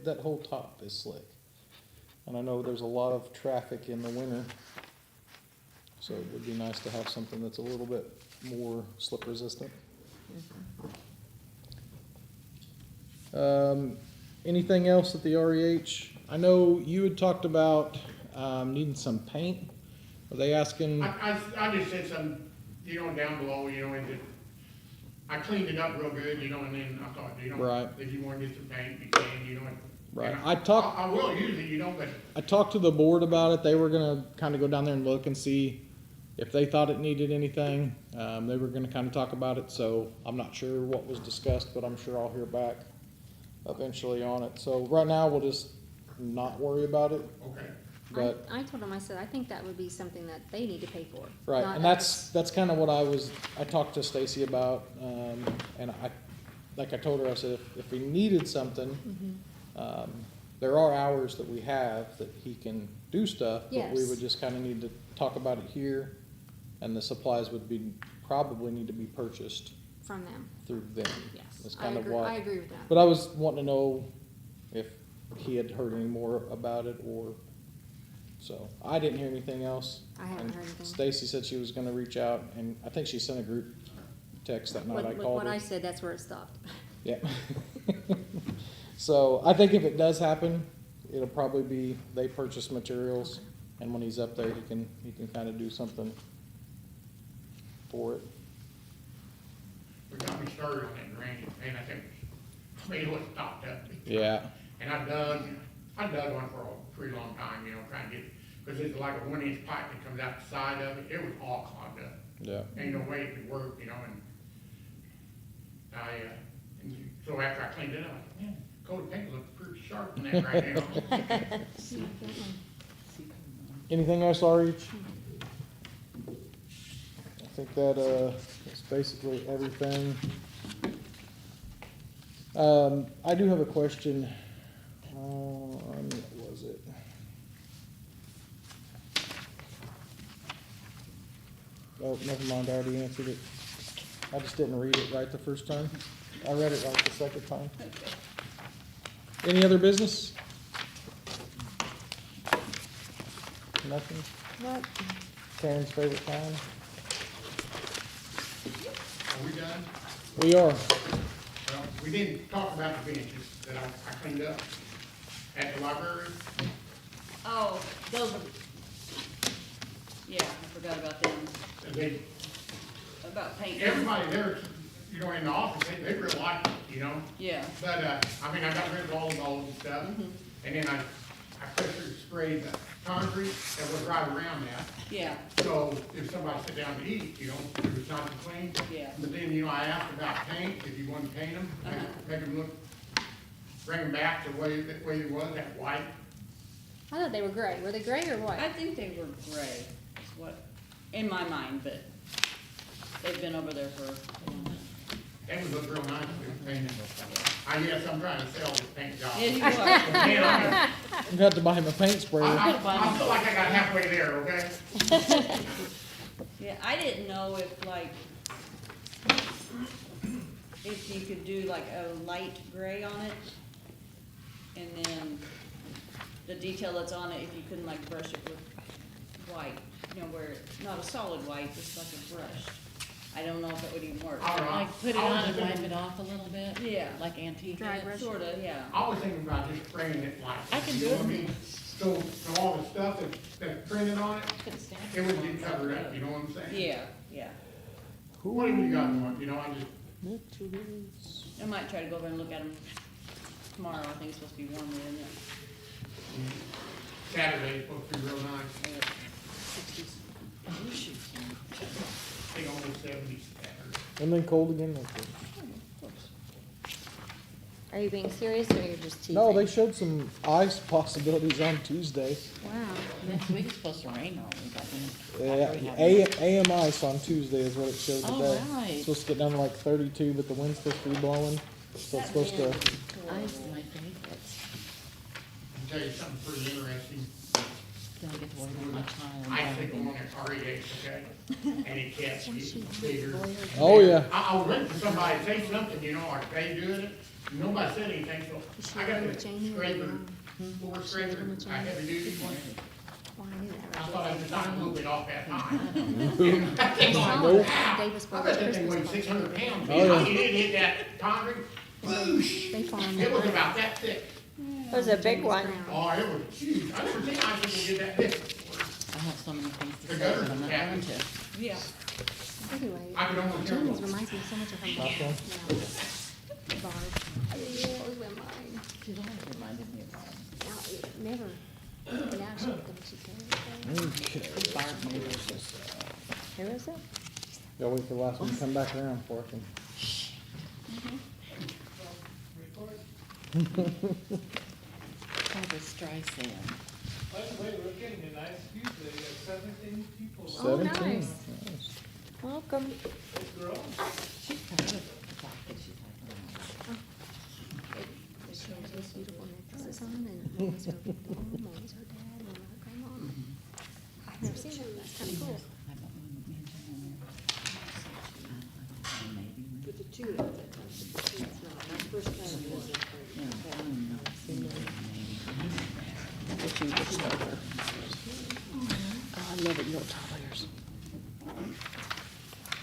that whole top is slick. And I know there's a lot of traffic in the winter, so it would be nice to have something that's a little bit more slip resistant. Anything else at the REH? I know you had talked about, needing some paint. Are they asking? I just said some, you know, down below, you know, and I cleaned it up real good, you know, and then I thought, you know, Right. if you wanna get some paint, you can, you know. Right. and I will use it, you know, but I talked to the board about it. They were gonna kinda go down there and look and see if they thought it needed anything. They were gonna kinda talk about it, so I'm not sure what was discussed, but I'm sure I'll hear back eventually on it. So right now, we'll just not worry about it, okay. but. I told them, I said, I think that would be something that they need to pay for. Right, not and us. that's kinda what I talked to Stacy about, and like I told her, I said, if we needed something, there are hours that we have that he can do stuff, but we Yes. would just kinda need to talk about it here, and the supplies would probably need to be purchased From them, through them. yes. That's I kind of agree, what. I agree with that. But I was wanting to know if he had heard any more about it, or, so, I didn't hear anything else. I haven't And heard anything. Stacy said she was gonna reach out, and I think she sent a group text that night I With called what her. I said, that's where it stopped. Yeah. So, I think if it does happen, it'll probably be, they purchase materials, and when he's up there, he can kinda do something for it. We got me started on that drainage, and I think, it was stopped up. Yeah, And I dug one for a pretty long time, you know, trying to get, because it's like a 1-inch pipe that comes out the side of it, it was all clogged up. yeah. Ain't no way it could work, you know, and so after I cleaned it up, I said, man, coated paint looks pretty sharp in that right now. Anything else, RH? I think that, is basically everything. I do have a question, what was it? Oh, never mind, I already answered it. I just didn't read it right the first time. I read it right the second time. Any other business? Nothing? Nope. Karen's favorite time? Are we done? We are. Well, we didn't talk about the benches that I cleaned up at the library. Oh, those are, yeah, I forgot about them, And they, about paint. everybody there, you know, in the office, they really liked it, you know? Yeah, But, I mean, I got rid of all the mold and stuff, and then I pressure sprayed the concrete that was right around that. yeah, So if somebody sit down to eat, you know, it was nice and clean. yeah. But then, you know, I asked about paint, if you wanted to paint them, make them look, bring them back to the way it was, that white. I thought they were gray. Were they gray or white? I think they were gray, is what, in my mind, but they've been over there for, They would look real nice if it was painted. Yes, I'm trying to sell this paint job. yeah, you But, are. man, You have to buy him a paint sprayer. I feel like I got halfway there, okay? Yeah, I didn't know if like, if you could do like a light gray on it, and then the detail that's on it, if you couldn't like brush it with white, you know, where, not a solid white, just like a brush. I don't know if it would even work. I don't know. Like put it I was on and thinking- wipe it off a little bit? Yeah. Like antique? Dry brush. Sorta, yeah. I was thinking about just spraying it like. I can you do know it. what I mean? So all the stuff that's printed on it, Could stamp it would get covered up, you know what I'm saying? Yeah, yeah. Whatever you got on, you know, I just, I might try to go over and look at them tomorrow. I think it's supposed to be warmer, isn't it? Saturday's supposed to be real nice. Oh, shoot. I think almost 70 Saturday. And then cold again next week. Are you being serious or you're just teasing? No, they showed some ice possibilities on Tuesday. Wow, Next week it's supposed to rain all week, I think. Yeah, After we have- AM ice on Tuesday is what it showed Oh, today. right. It's supposed to get down to like 32, but the wind's supposed to be blowing, so it's supposed to. Ice is my favorite. I'll tell you something pretty interesting. Don't get to worry about my child. I think I'm on a REH, okay? And it kept getting bigger. Oh, yeah. I was waiting for somebody to say something, you know, like they doing it. Nobody said anything, so I got the scraper, floor scraper, I had to do this one. Well, I knew that. I thought I was not moving off that time. Nope. Davis I Brothers bet that thing Christmas weighed party. 600 pounds. Oh, yeah. You didn't hit that concrete, boosh. They farm. It was about that thick. It was a big one. Oh, it was huge. I never seen ice that get that big. I have so many things to The say, gutters but I'm not are going to. Yeah. Anyway, I could almost hear James them. reminds me so much of her mom. Last one? Yeah. Barb. Yeah, always went mine. She's always reminded me of Barb. Now, it never, now she thinks she's going Okay. Barb neighbors. Who is it? Gotta wait for the last one to come back around before I can. Report. Barbara Streisand. By the way, we're getting a nice view today, we have 17 people. Oh, 17. nice. Nice. Welcome. It's growing. She's proud of the fact that she's like, She has those beautiful necklaces on, and one was her mom, one was her dad, one was her grandma. I've never seen that, that's kinda cool. I don't want to mention on there. Maybe. With the two of them, it's not, my first time was in Yeah, I'm not seeing it. What you just started. I love it, no tires.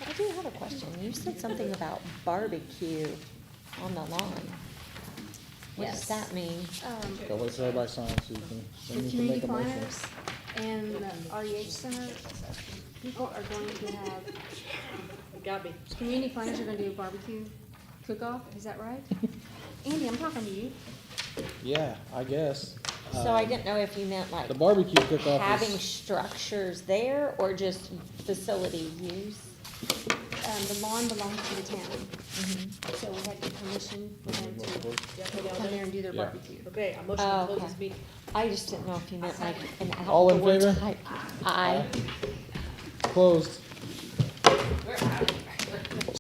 I do have a question. You said something about barbecue on the lawn. What does Yes. that mean? Gotta wait for everybody signs so you can, The then you can community make a motion. planners and the REH center, people are going to have, Got me. community planners are gonna do a barbecue cook-off, is that right? Andy, I'm talking to you. Yeah, I guess. So I didn't know if you meant like The barbecue cook-off having is, structures there or just facility use? The lawn belongs to the town, so we had to get permission for them to come there and do their Yeah. barbecue. Okay, I'm motion Oh, to close okay. this meeting. I just didn't know if you meant like an All in outdoor favor? type. Aye. closed. We're out.